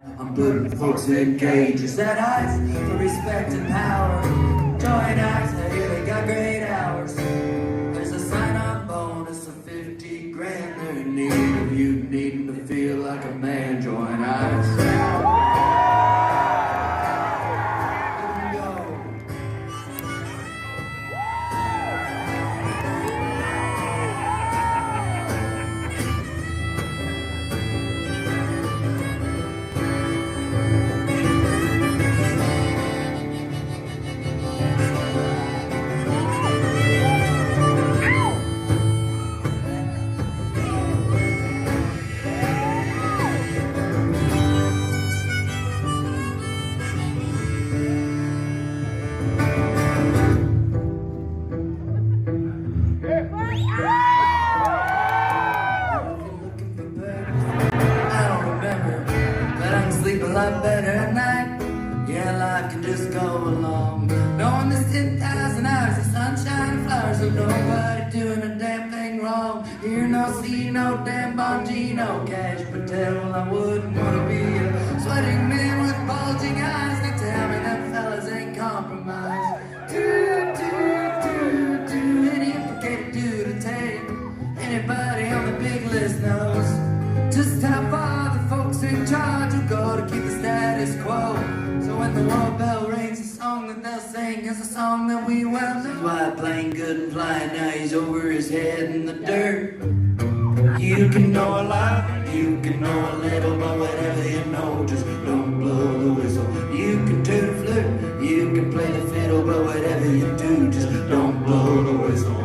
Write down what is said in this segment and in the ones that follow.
I'm putting folks in cages that ice for respect and power. Join acts, I hear they got great hours. There's a sign-up bonus of 50 grand. They're in need of you needing to feel like a man. Join acts. You can know a lot, you can know a little, but whatever you know, just don't blow the whistle. You can toot a flute, you can play the fiddle, but whatever you do, just don't blow the whistle.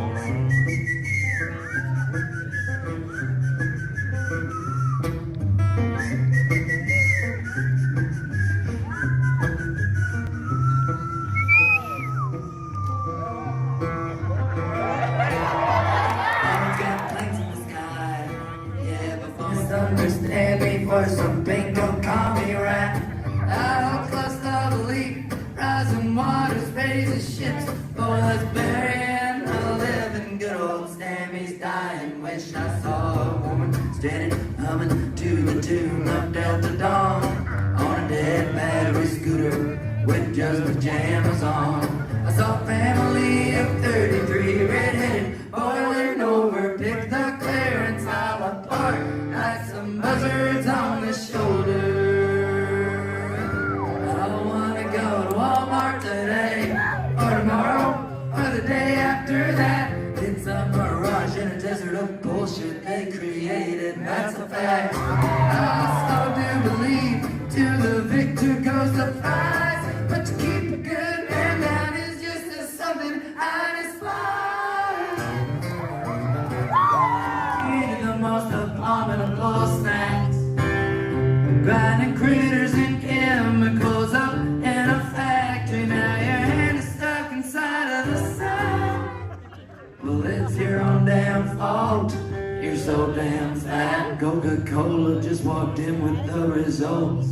Coca-Cola just walked in with the results.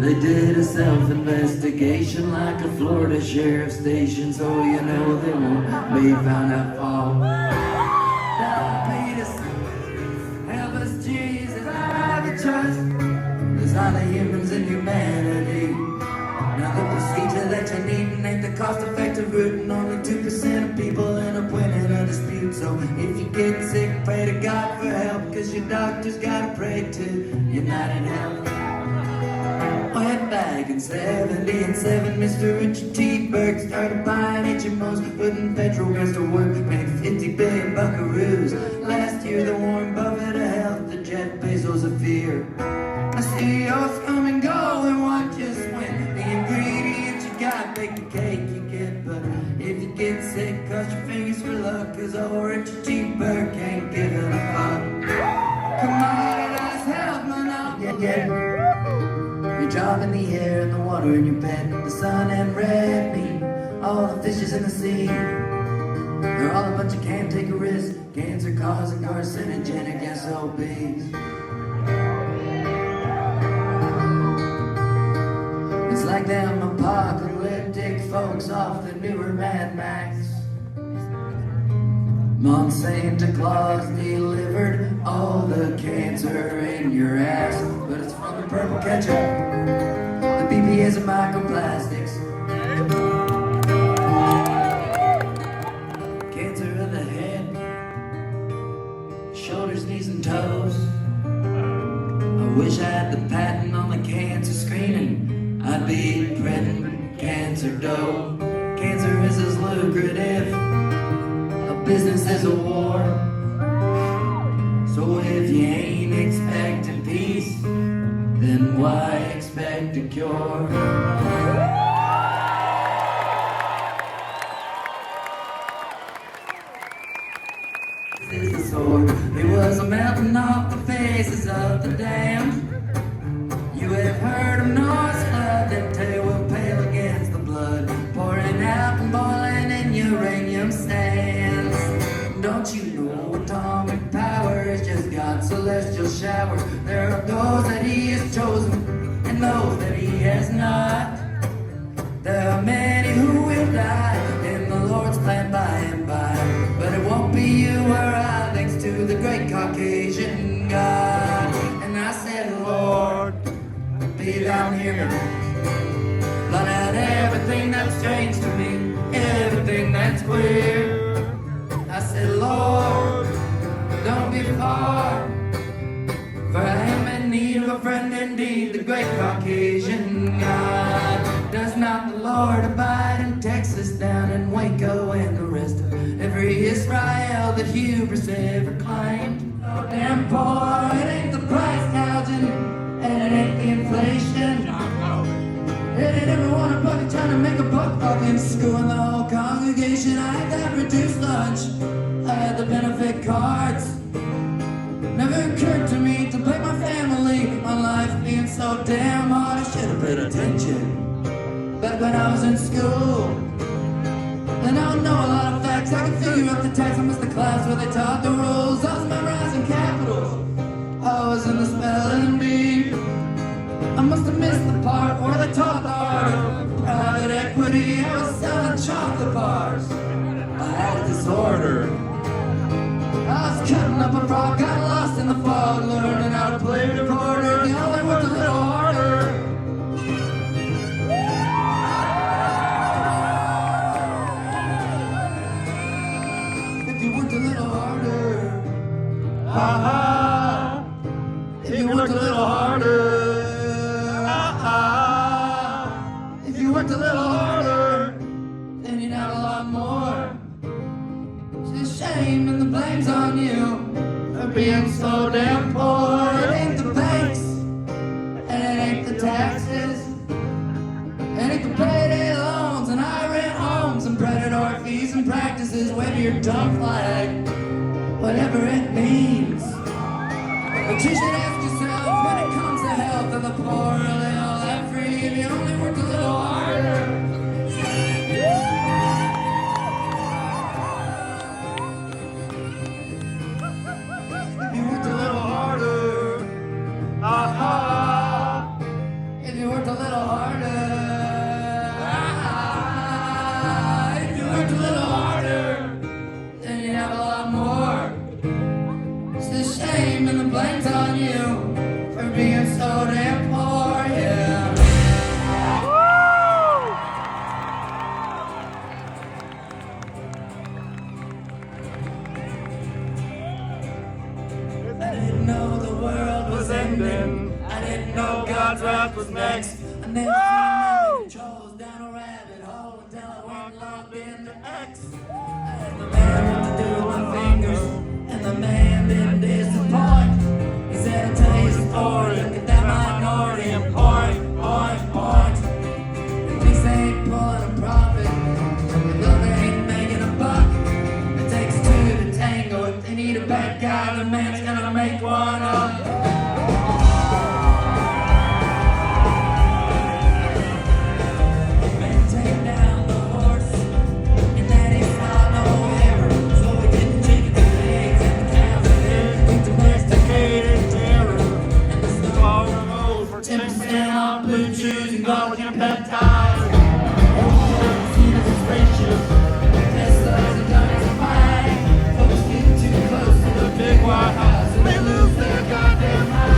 They did a self-investigation like a Florida sheriff station, so you know they won't be found at fault. Diabetes, help us Jesus, I the trust. There's all the humans in humanity. Now the procedure that you need ain't the cost-effective route, and only 2% of people end up winning a dispute. So if you get sick, pray to God for help, cause your doctor's gotta pray too. United Health. Went back in 77, Mr. Richard T. Burke started buying HMOs, putting petrol guns to work, made 50 billion buckaroos. Last year the Warren Buffett of health, the Jeff Bezos of fear. I see CEOs come and go, and one just win. The ingredients you got make the cake you get, but if you get sick, cross your fingers for luck, cause old Richard T. Burke ain't giving a fuck. Commoditized health, no, no, yeah. Your job in the air and the water in your bed, the sun and red meat, all the fishes in the sea. They're all a bunch of can't take a risk, cancer causing carcinogenic SOBs. It's like them apocalyptic folks off the newer Mad Max. Mom Santa Claus delivered all the cancer in your ass, but it's from the purple ketchup, the BPA's of microplastics. Cancer of the head, shoulders, knees, and toes. I wish I had the patent on the cancer screening. I'd be printing cancer dough. Cancer is as lucrative a business as a war. So if you ain't expecting peace, then why expect a cure? This is the sword. It was a melting off the faces of the damned. You have heard of Norse blood, that tale will pale against the blood, pouring out and boiling in uranium sands. Don't you know atomic power is just God's celestial shower? There are those that he has chosen and those that he has not. There are many who will die in the Lord's plan by and by, but it won't be you or I, thanks to the Great Caucasian God. And I said, Lord, be thou near me. Blot out everything that's strange to me, everything that's queer. I said, Lord, don't be far, for I am in need of a friend indeed, the Great Caucasian God. Does not the Lord abide in Texas, down in Waco, and the rest of every Israel that hubris ever claimed? Oh, damn poor, it ain't the price gouging, and it ain't the inflation. It ain't everyone a bucket trying to make a buck fucking screwing the whole congregation. I had that reduced lunch, I had the benefit cards. Never occurred to me to blame my family on life being so damn hard. I should have paid attention back when I was in school. And I don't know a lot of facts, I can figure out the tax. I missed the class where they taught the rules. I was memorizing capitals, I was in the spelling bee. I must have missed the part where they taught the art of private equity. I was selling chocolate bars, I had a disorder. I was cutting up a frog, got lost in the fog, learning how to play recorder. The only worked a little harder. If you worked a little harder, ha ha. If you worked a little harder, if you worked a little harder, then you'd have a lot more. It's a shame and the blame's on you for being so damn poor. It ain't the banks, and it ain't the taxes, it ain't the payday loans and high rent homes and predatory fees and practices. Wave your dumb flag, whatever it means. But you should ask yourself, when it comes to health and the poor, are they all that free if you only worked a little harder? If you worked a little harder, aha. If you worked a little harder, aha. If you worked a little harder, then you'd have a lot more. It's a shame and the blame's on you for being so damn poor, yeah. I didn't know the world was ending. I didn't know God's wrath was next. I never seen controls down a rabbit hole until I went logged into X. I had the man what to do with my fingers, and the man didn't disappoint. He said, I'll tell you a story, look at that minority and point. And peace ain't pulling a profit, and love ain't making a buck. It takes two to tango. If they need a bad guy, the man's gonna make one up. Man, take down the horse, and that ain't not no error. So we get the chickens and the eggs and the cows and eggs, we domesticated terror. And the snow rolls for 10% on blue chews and Vulcan peptides. Seen as a spaceship, Teslas and guns and flying. Folks getting too close to the big white house and they lose their goddamn mind.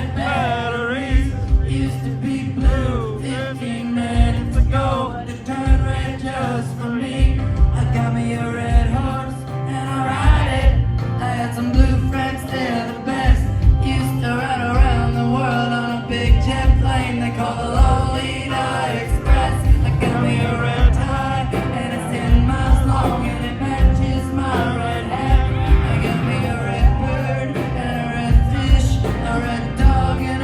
red batteries. Used to be blue 15 minutes ago, but it turned red just for me. I got me a red horse and I ride it. I had some blue friends, they're the best. Used to ride around the world on a big jet plane they call the Lolita Express. I got me a red tie and it's 10 miles long and it matches my red hat. I got me a red bird and a red fish, a red dog and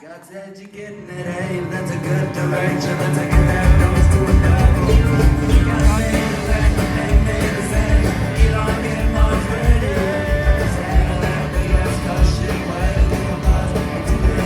God said you're getting it, hey, that's a good direction. Let's get that nose to a dog. God made the fact that they made the same. Elon get Mars ready. Stand that big ass caution, why do we have Mars to the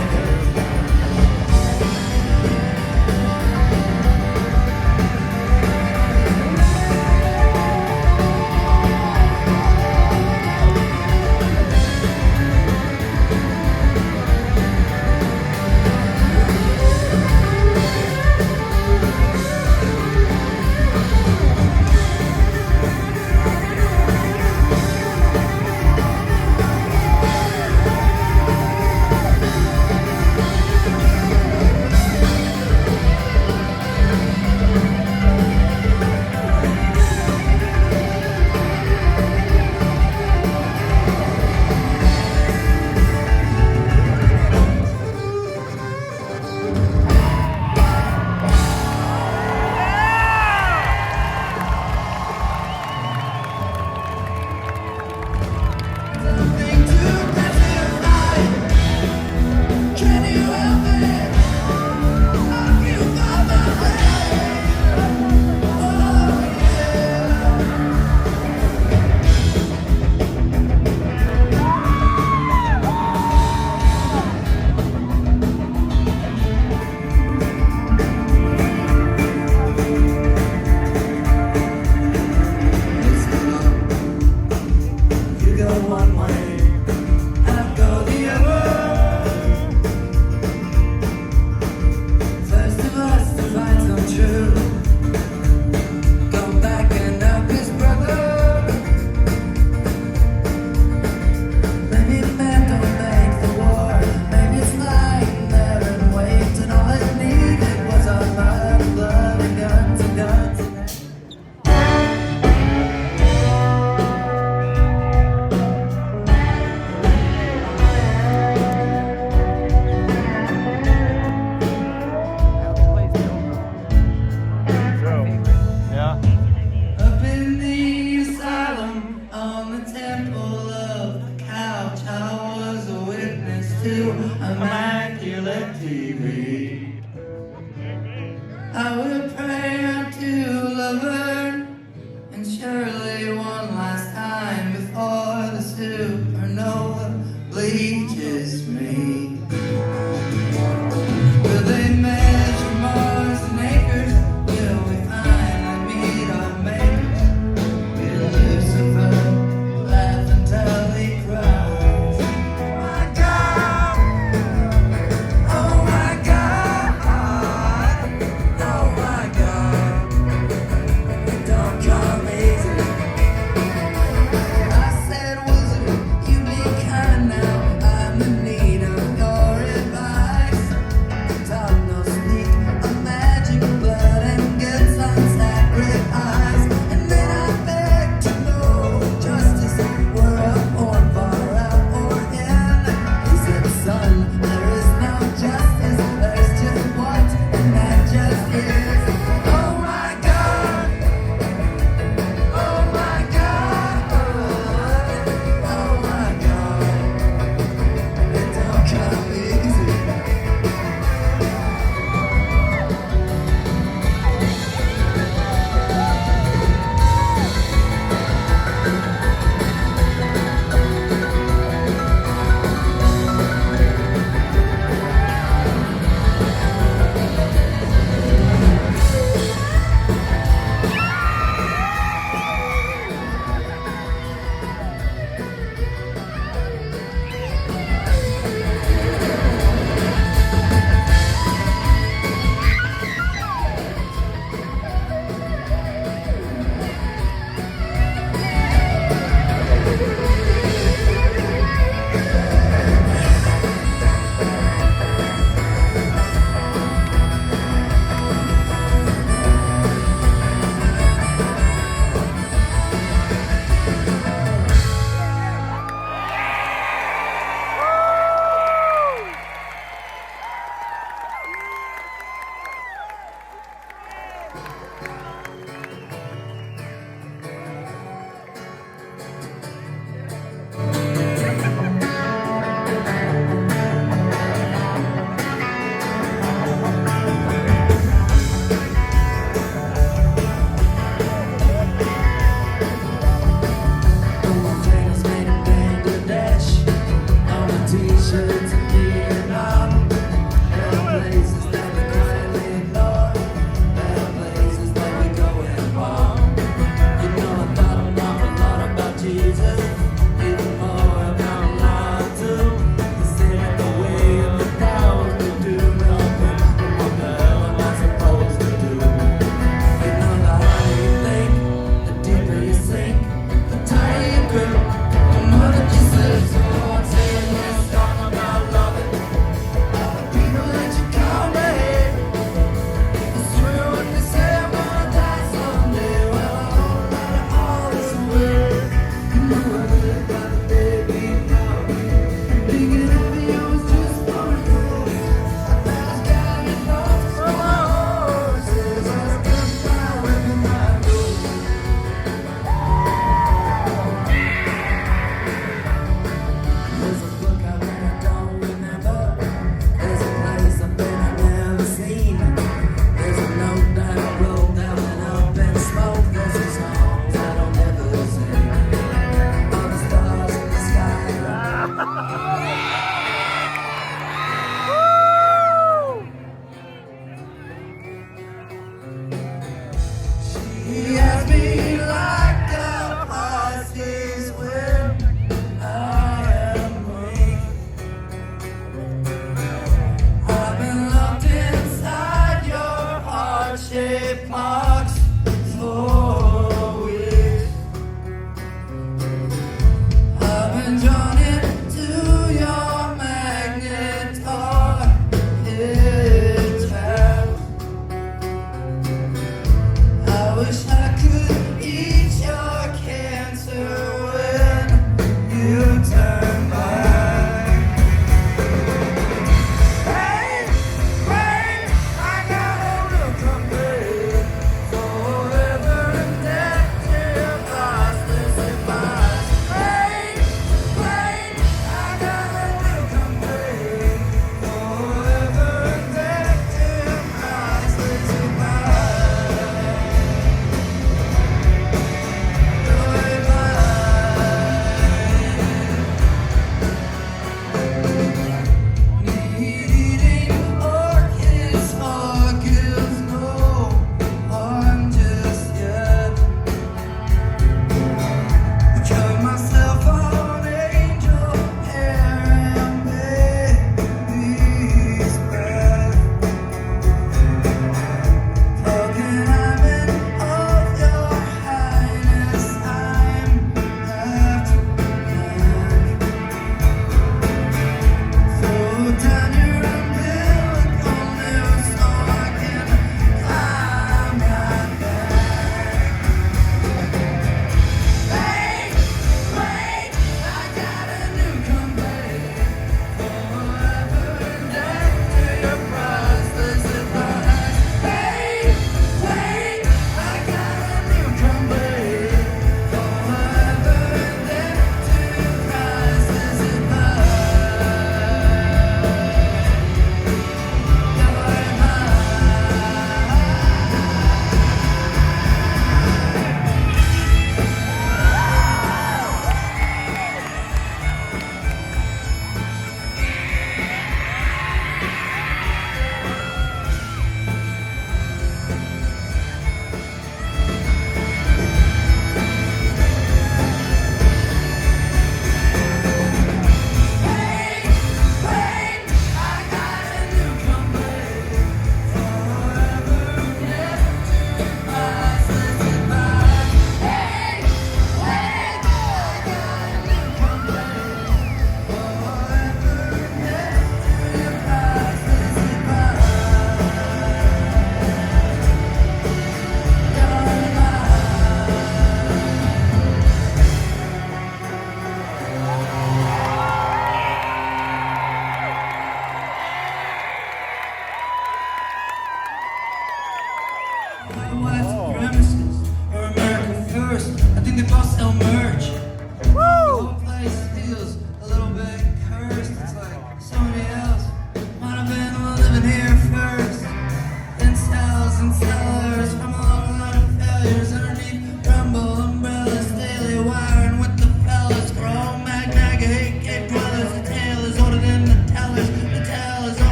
oh my God.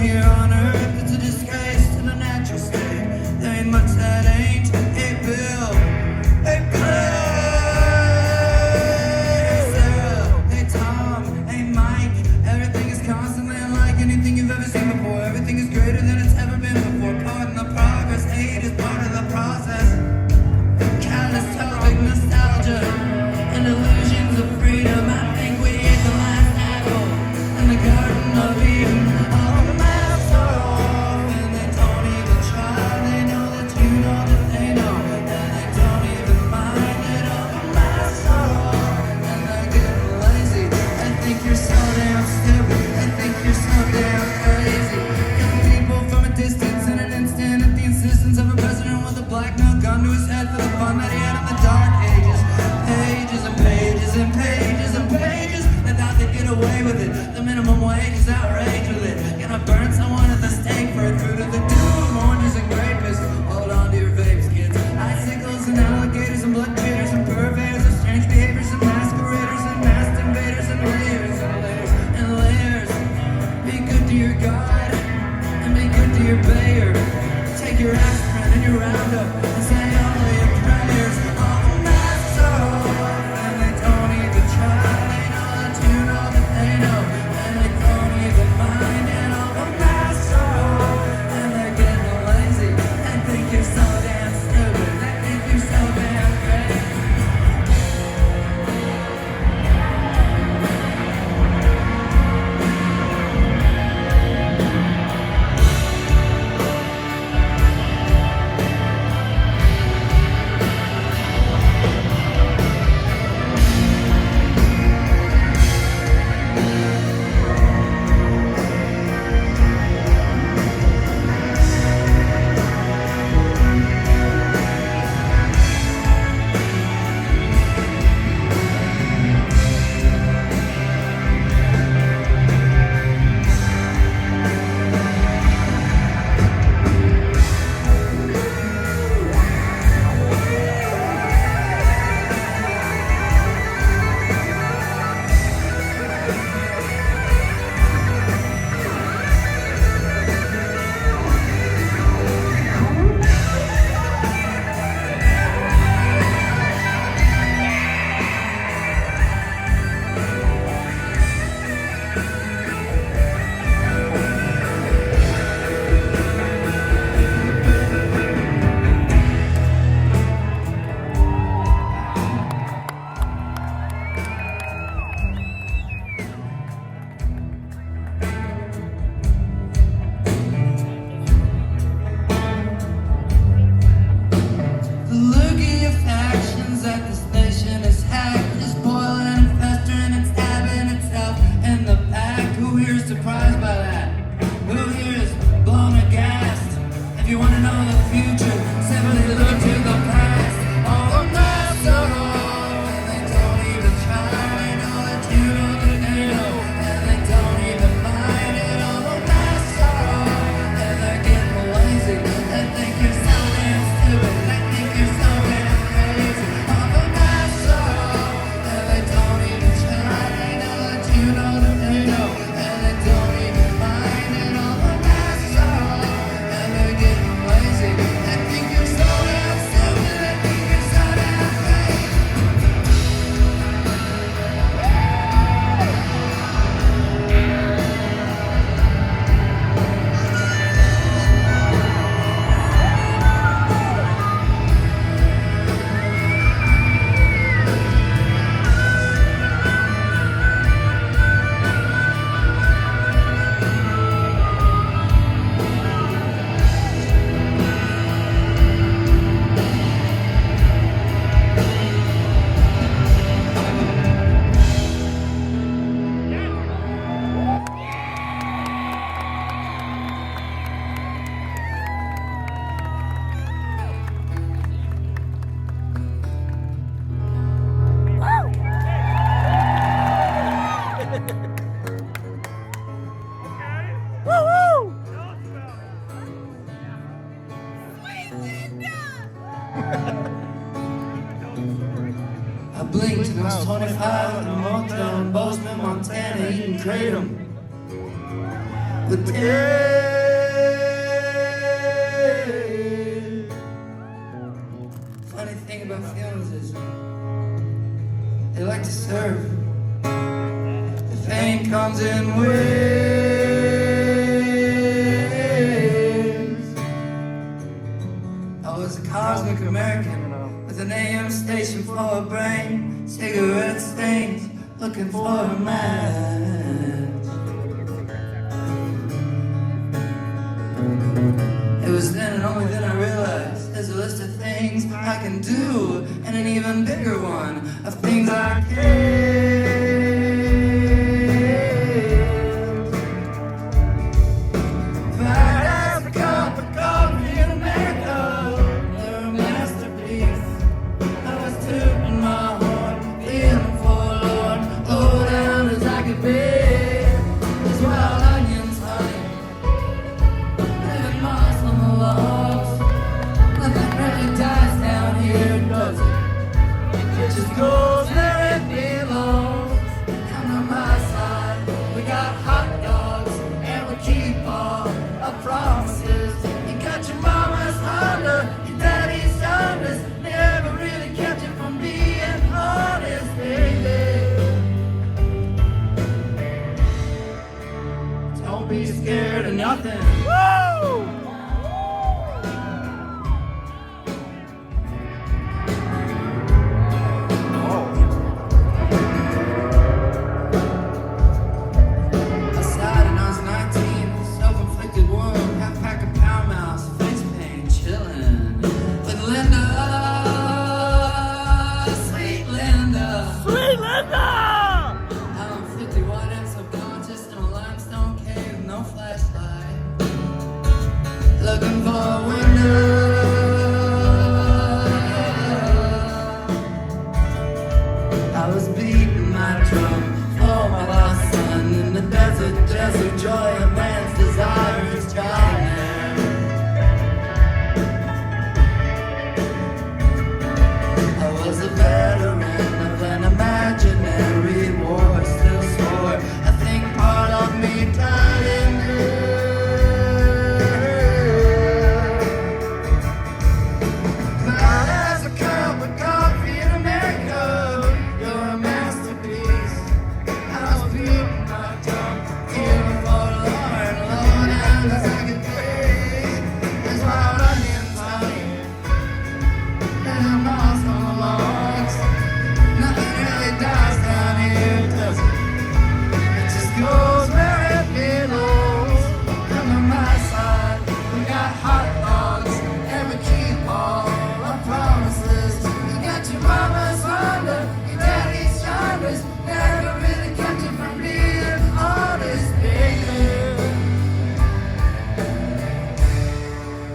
here on earth, it's a disgrace to the natural state. There ain't much that ain't. Hey Bill, hey Claire, Sarah, hey Tom, hey Mike. Everything is constantly unlike anything you've ever seen before. Everything is greater than it's ever been before. Pardon the progress, hate is part of the process. Catastrophic nostalgia and illusions of freedom. I think we ate the last apple in the Garden of Eden. All the masks are off and they don't even try. They know that you know that they know, and they don't even mind it. All the masks are off and they're getting lazy. They think you're so damn stupid. They think you're so damn crazy. Young people from a distance in an instant at the insistence of a president with a black nail gun to his head for the fun that he had in the dark ages. Pages and pages and pages and pages. They thought they'd get away with it. The minimum wage is outraged with it. Gonna burn someone at the stake for a fruit of the doom. Oranges and grapists. Hold on to your vapes, kids. Icicles and alligators and blood traders and purveyors of strange behaviors and masqueraders and masked invaders and layers and layers and layers. Be good to your God and be good to your Bayer. Take your aspirin and your Roundup and say all of your prayers. All the masks are off and they don't even try. They know that you know that they know, and they don't even mind. And all the masks are off and they're getting lazy. They think you're so damn stupid. They think you're so damn crazy. The look of your factions at this nation is hacked, is boiling and festering and stabbing itself in the back. Who here is surprised by that? Who here is blown aghast? If you want to know the future, simply look to the past. All the masks are off and they don't even try. They know that you know that they know, and they don't even mind it. All the masks are off and they're getting lazy. They think you're so damn stupid. They think you're so damn crazy. All the masks are off and they don't even try. They know that you know that they know, and they don't even mind it. All the masks are off and they're getting lazy. They think you're so damn stupid. They think you're so damn crazy. I blinked and I was 25 in a motel in Bozeman, Montana, eating kratom. The and feelings is they like to serve. The pain comes in waves. I was a cosmic American with an AM station for a brain, cigarette stains, looking for a match. It was then and only then I realized there's a list of things I can do, and an even bigger one of things I can't. If I had asked a cup of coffee in America, they're a masterpiece. I was tooting my horn, feeling forlorn, low down as I could be. There's wild onions, honey, living miles from the logs. Nothing really dies down here, does it? It just goes where it belongs. Come on my side, we got hot dogs, and we keep all our promises. You got your mama's Honda, your daddy's Hondas, never really kept you from being honest, baby. Don't be scared of nothing. Aside when I was 19, self-inflicted wound, half pack of Power Mouse, face pain, chillin' with Linda, sweet Linda. Sweet Linda! I'm 51 and subconscious in a limestone cave, no flashlight, looking for a window. I was beating my drum for my lost son in the desert, desert joy of man's desire is driving there. I was a veteran of an imaginary war, still swore I think part of me died in there. But as a cup of coffee in America, you're a masterpiece. I was beating my drum, feeling forlorn, low down as I could be. There's wild onions, honey, and moss on the logs. Nothing really dies down here, does it? It just goes where it belongs. Come on my side, we got hot dogs, and we keep all our promises. You got your mama's Honda, your daddy's Hondas, never really kept you from being honest, baby.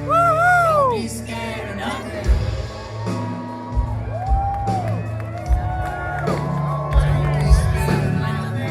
Don't be scared of nothing. Don't be scared of nothing.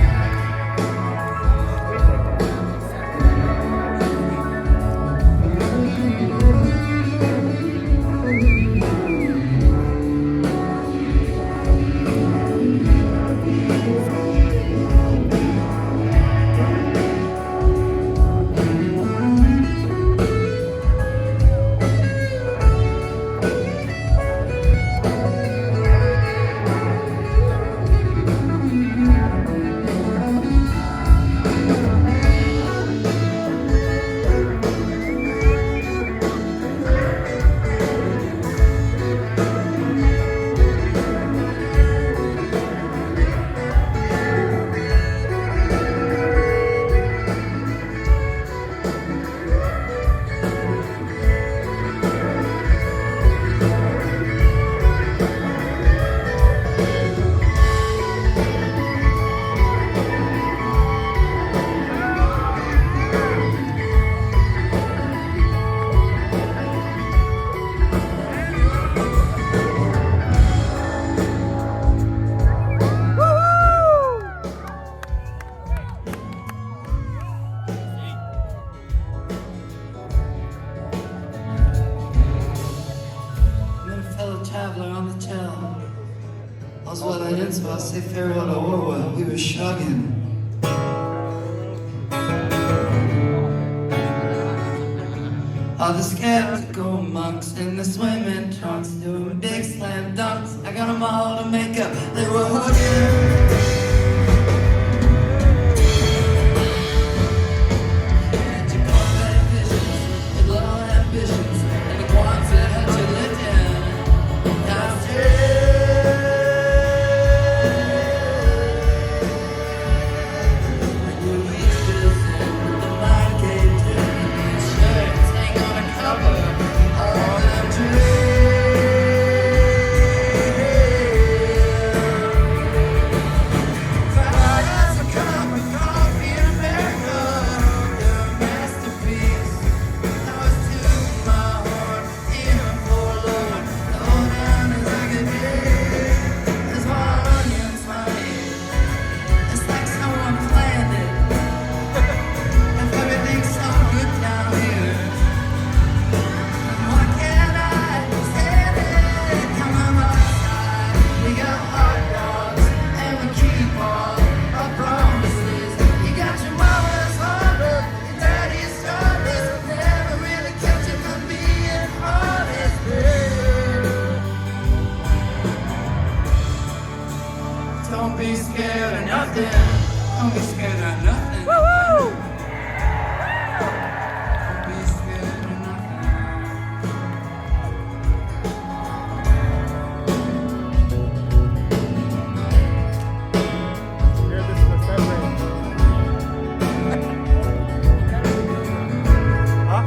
Met a fellow traveler on the trail. I was well in, so I say farewell to Orwell. We were shugging. All the skeptical monks in the swimming trunks doing big slam dunks. I got them all to make up. They were hooking. And you call that visions, the low ambitions, and the quants that had you lived in. Downstairs. Don't be scared of nothing. Don't be scared of nothing. Woo-hoo! Don't be scared of nothing. Here, this is the separate. Huh?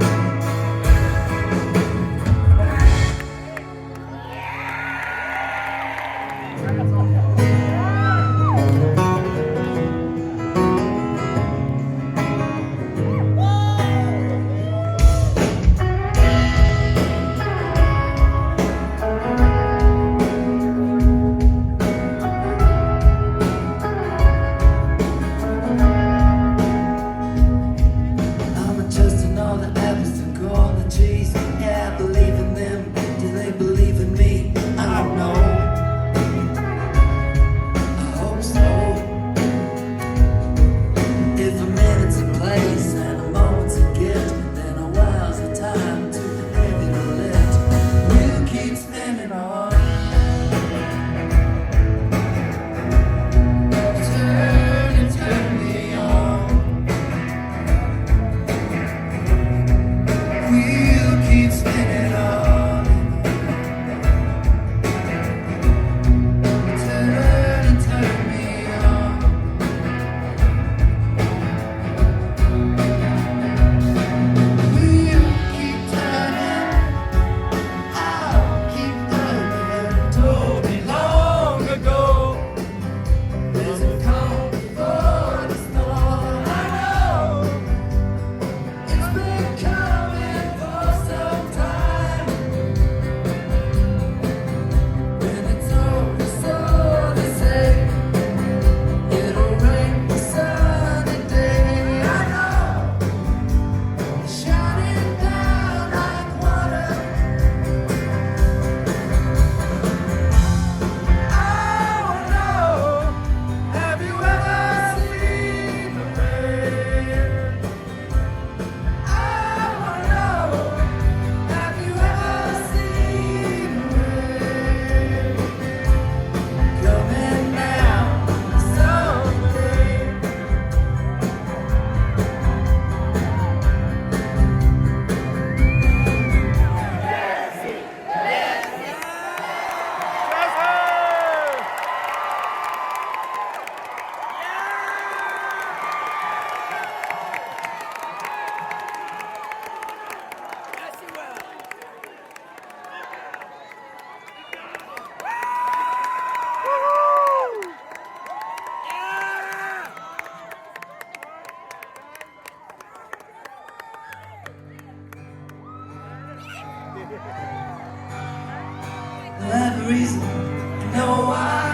They'll have a reason, you know why.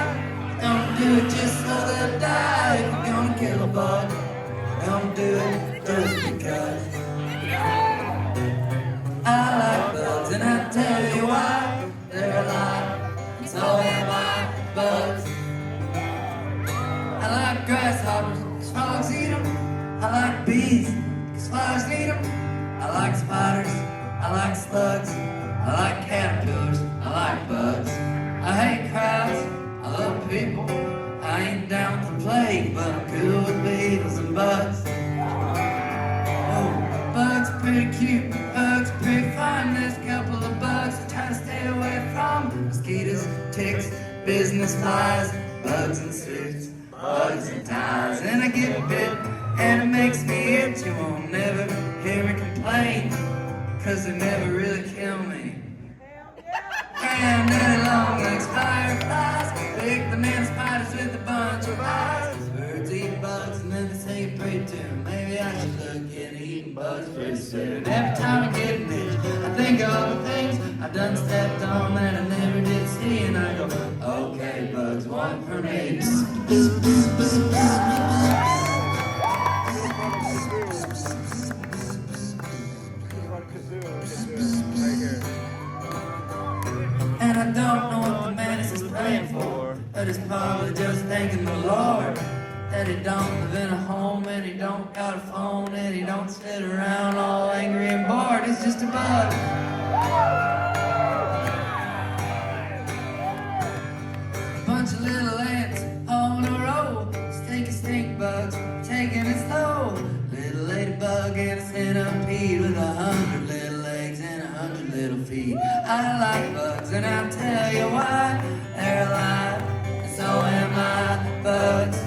Don't do it just so they'll die. If you're gonna kill a bug, don't do it just because. I like bugs and I tell you why. They're alive, and so am I, bugs. I like grasshoppers, 'cause frogs eat them. I like bees, 'cause flies need them. I like spiders, cute bugs, pretty fun. There's a couple of bugs I try to stay away from. Mosquitoes, ticks, business flies, bugs in suits, bugs in ties. And I get bit, and it makes me itch. You won't never hear me complain, 'cause they never really kill me. And any long legs, fireflies, pick the man spiders with a bunch of eyes. Birds eat bugs and then they say you pray to them. Maybe I should look at eating bugs pretty soon. Every time I get an itch, I think of all the things I done stepped on that I never did see. And I go, okay, bugs, one for me. And I don't know what the man is praying for, but it's probably just thanking the Lord that he don't live in a home, and he don't got a phone, and he don't sit around all angry and bored. He's just a bug. Bunch of little ants on a row, stinky stink bugs, taking it slow. Little ladybug and a centipede with 100 little legs and 100 little feet. I like bugs, and I'll tell you why. They're alive, and so am I. Bugs.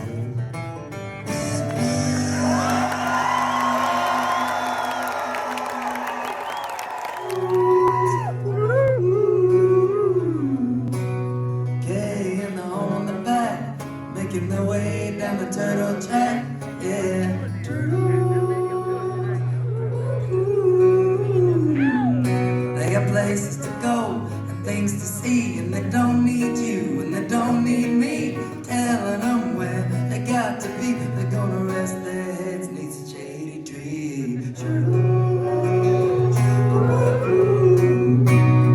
Okay, in the hole in the back, making their way down the turtle track. Yeah. They got places to go and things to see, and they don't need you and they don't need me telling them where they got to be. They're gonna rest their heads neath a shady tree.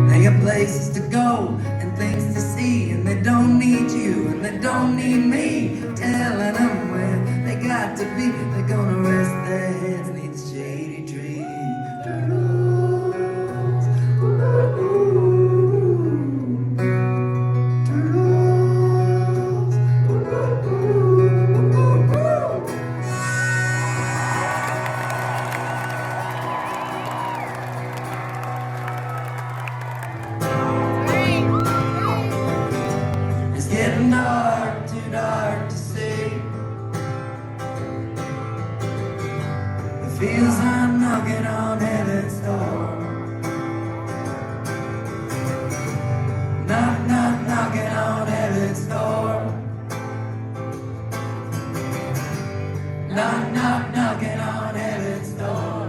They got places to go and things to see, and they don't need you and they don't need me telling them where they got to be. They're gonna rest their heads neath a shady tree. It's getting dark, too dark to see. It feels I'm knocking on heaven's door. Knock, knock, knocking on heaven's door. Knock, knock, knocking on heaven's door.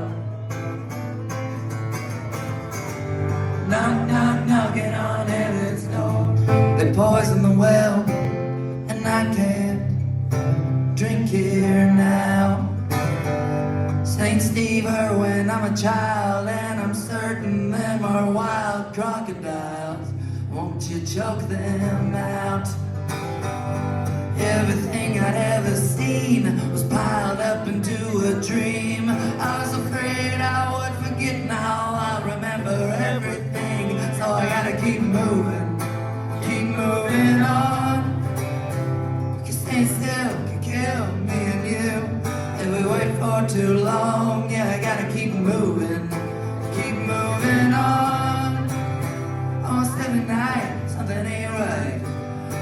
Knock, knock, knocking on heaven's door. They poison the well, and I can't drink here now. St. Steve Irwin, I'm a child, and I'm certain them are wild crocodiles. Won't you choke them out? Everything I'd ever seen was piled up into a dream. I was afraid I would forget, now I remember everything. So I gotta keep moving on. Cause staying still can kill me and you if we wait for too long. Yeah, I gotta keep moving on. Almost every night something ain't right,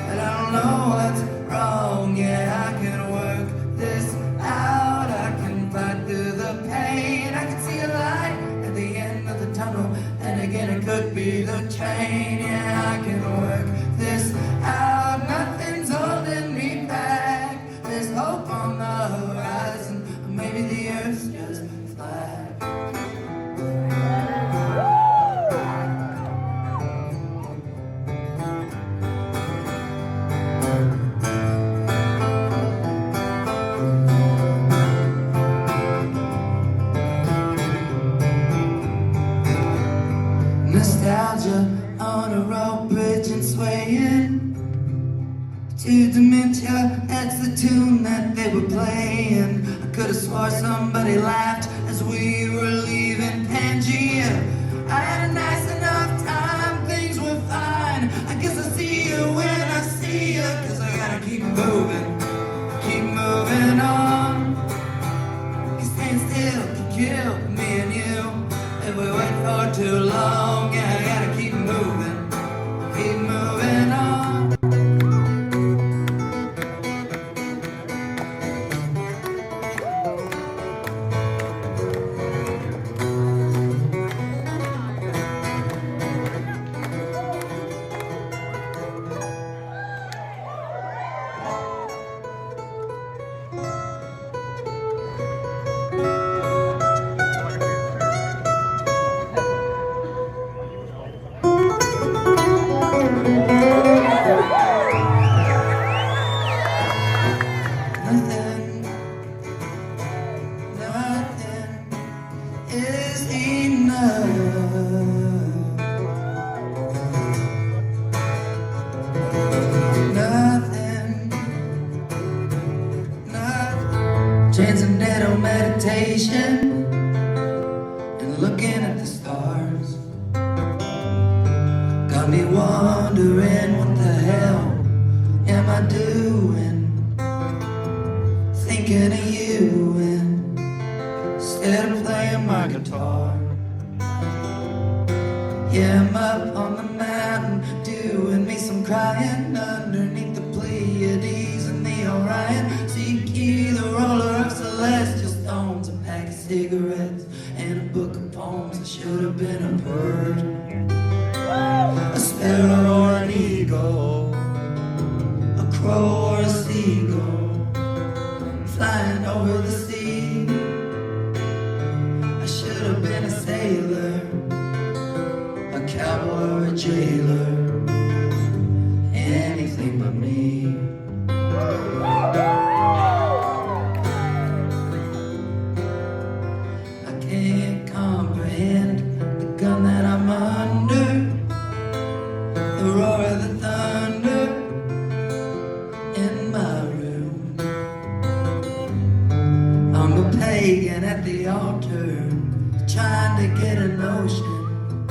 but I don't know what's wrong. Yeah, I can work this out, I can fight through the pain. I can see a light at the end of the tunnel, and again it could be the train. Yeah, I can work this out, nothing's holding me back. There's hope on the horizon, or maybe the earth's just flat. Nostalgia on a rope bridge and swaying to dementia, that's the tune that they were playing. I could have swore somebody laughed as we were leaving Pangea. I had a nice enough time, things were fine. I guess I'll see you when I see you, cause I gotta keep moving on. Cause staying still can kill me and you. wait for too long. Yeah, I gotta keep moving on. Transcendental meditation and looking at the stars got me wondering, what the hell am I doing? Thinking of you instead of playing my guitar. Yeah, I'm up on the mountain doing me some crying underneath the Pleiades and the Orion. Seek the roller of celestial stones, a pack of cigarettes and a book of poems. I should have been a bird, a sparrow or an eagle, a crow or a seagull, flying over the sea. I should have been a sailor, a cowboy or a jailer, anything but me. I can't comprehend the gun that I'm under, the roar of the thunder in my room. I'm a pagan at the altar, trying to get a notion,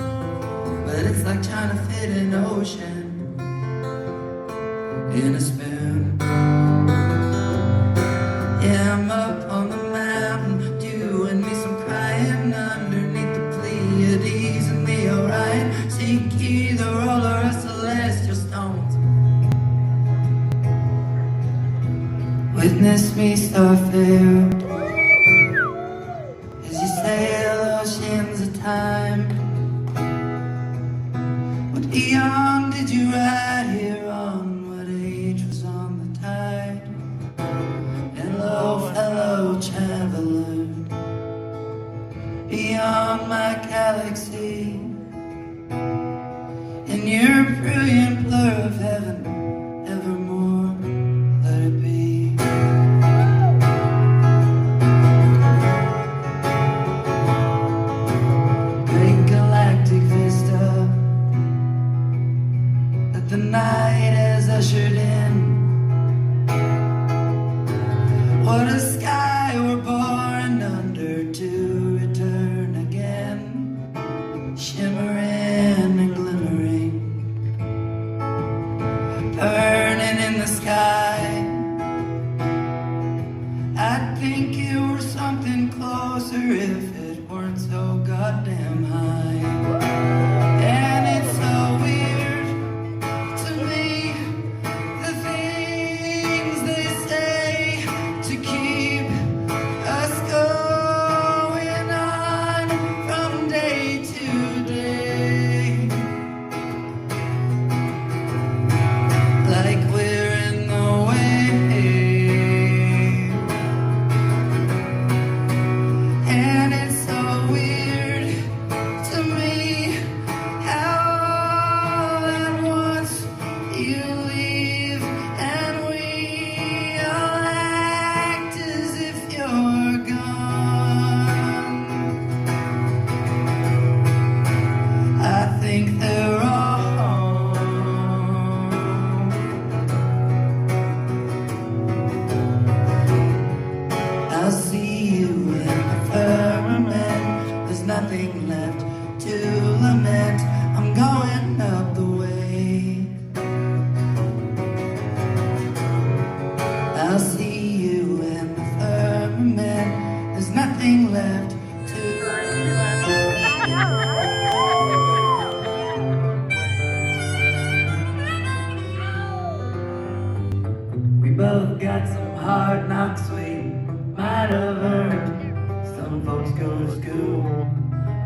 but it's like trying to fit an ocean in a spoon. Yeah, I'm up on the mountain doing me some crying underneath the Pleiades and the Orion. Seek ye the roller of celestial stones. Witness me, Starfarer, as you sail oceans of time. What eon did you ride here on? What age was on the tide? Hello, fellow traveler, beyond my galaxy, in your brilliant blur of heaven, evermore let it be. Great galactic vista that the night has ushered in. What a sky we're born under to return again, shimmering and glimmering, burning in the sky. I'd think it were something closer if it weren't so goddamn high. And it's so weird to me, the things they say to keep us going on from day to day, like we're in the way. And it's so weird to me how all at once you leave and we all act as if you're gone. I think they're wrong. I'll see you in the firmament. There's nothing left to lament. I'm going up the way. I'll see you in the firmament. There's nothing left to lament.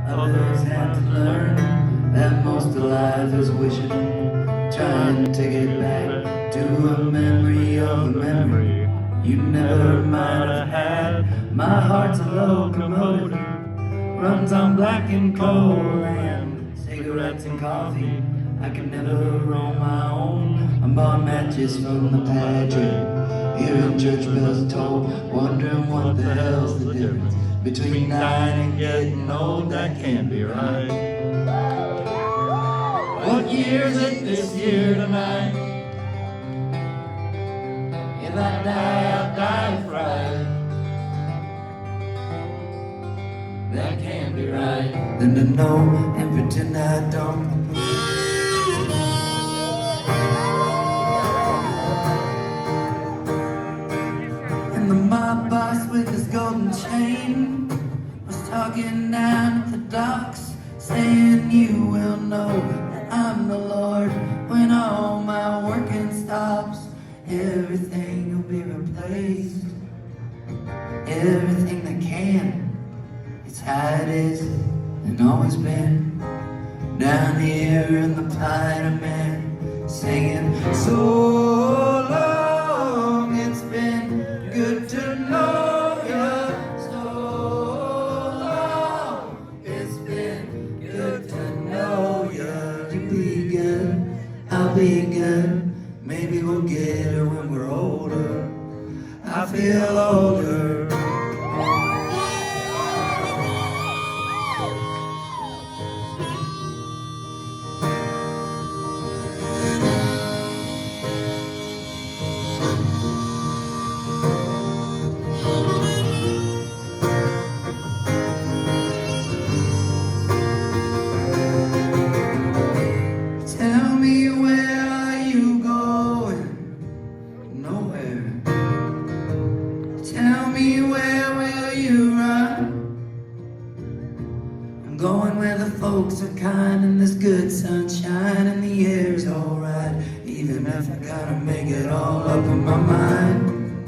Others had to learn that most of life is wishing, trying to get back to a memory of a memory you never might have had. My heart's a locomotive, runs on black and coal and cigarettes and coffee. I can never roam my own. I'm bought matches from the pantry, hearing church bells toll, wondering what the hell's the difference between dying and getting old. That can't be right. What year is it this year tonight? If I die, I'll die of fright. That can't be right. Then to know and pretend I don't. And the mob boss with his golden chain was talking down at the docks, saying you will know that I'm the Lord when all my working stops. Everything will be replaced, everything that can. It's how it is and always been. Down here in the Pine Man, singing so long. It's been good to know you. So long. It's been good to know you. You be good, I'll be good. Maybe we'll get her when we're older. I feel older. Folks are kind and there's good sunshine and the air's alright, even if I gotta make it all up in my mind.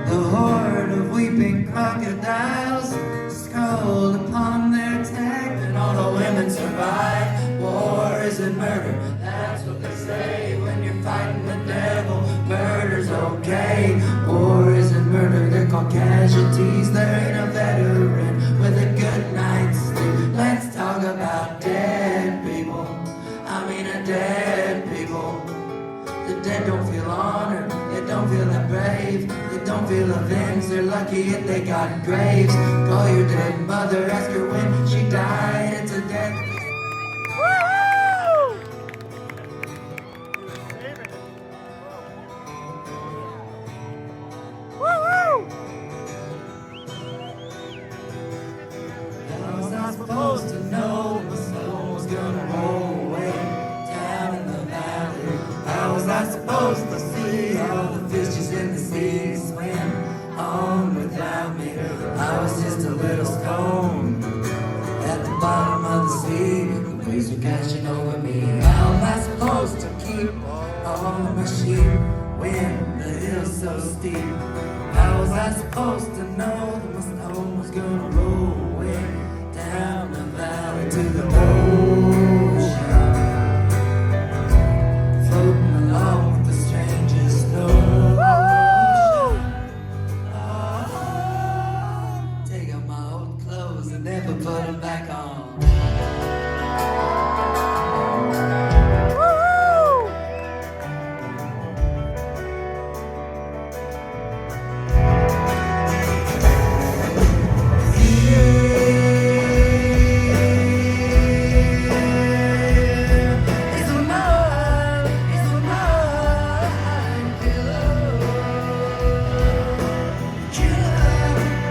The horde of weeping crocodiles scrolled upon their tag, and all the women survive. War isn't murder, that's what they say when you're fighting the devil. Murder's okay. War isn't murder, they're called casualties. There ain't a veteran with a good night's sleep. Let's talk about dead people. I mean a dead people. The dead don't feel honored, they don't feel that brave, they don't feel avenged. They're lucky if they got graves. Call your dead mother, ask her when she died. It's a death. Supposed to know my soul was gonna roll away down in the valley. How was I supposed to see all the fishes in the sea swim on without me? I was just a little stone at the bottom of the sea. The waves were crashing over me. How am I supposed to keep all my sheep when the hill's so steep? How was I supposed to know that my stone was gonna roll away down the valley to the ocean, floating along with the strangest ocean? Oh, take off my old clothes and never put them back on.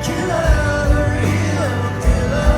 Killer, the real killer.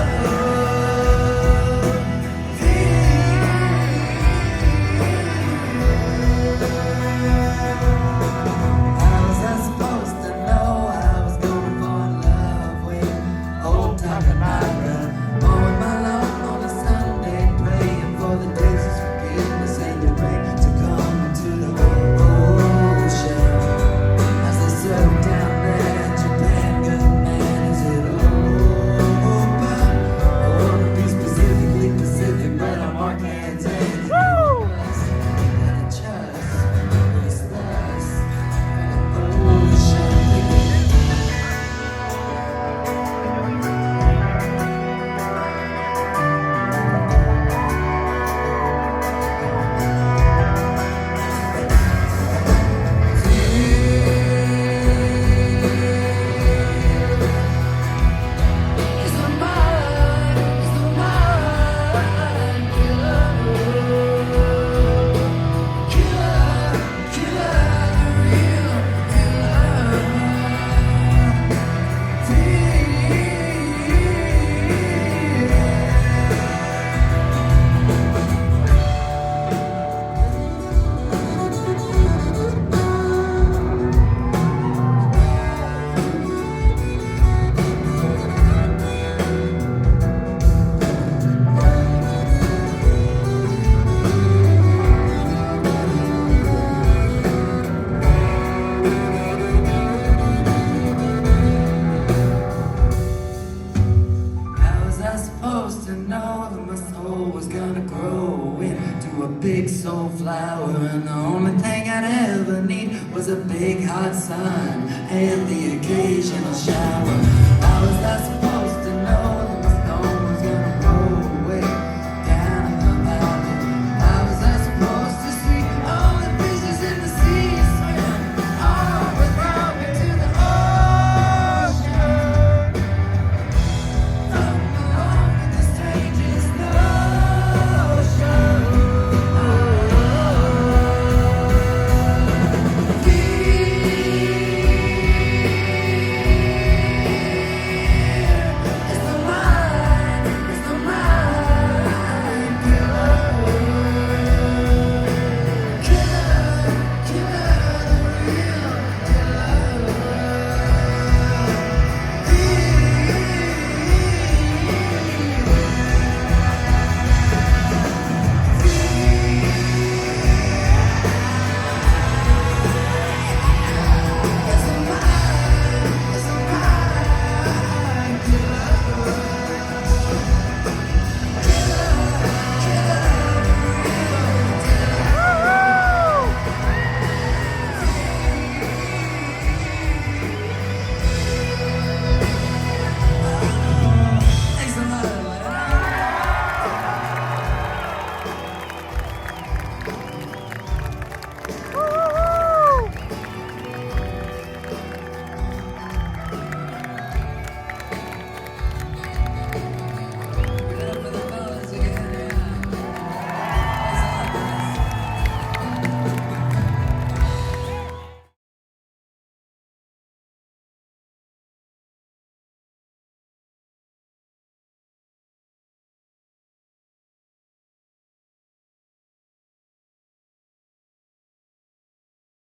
hot sun and the occasional shower.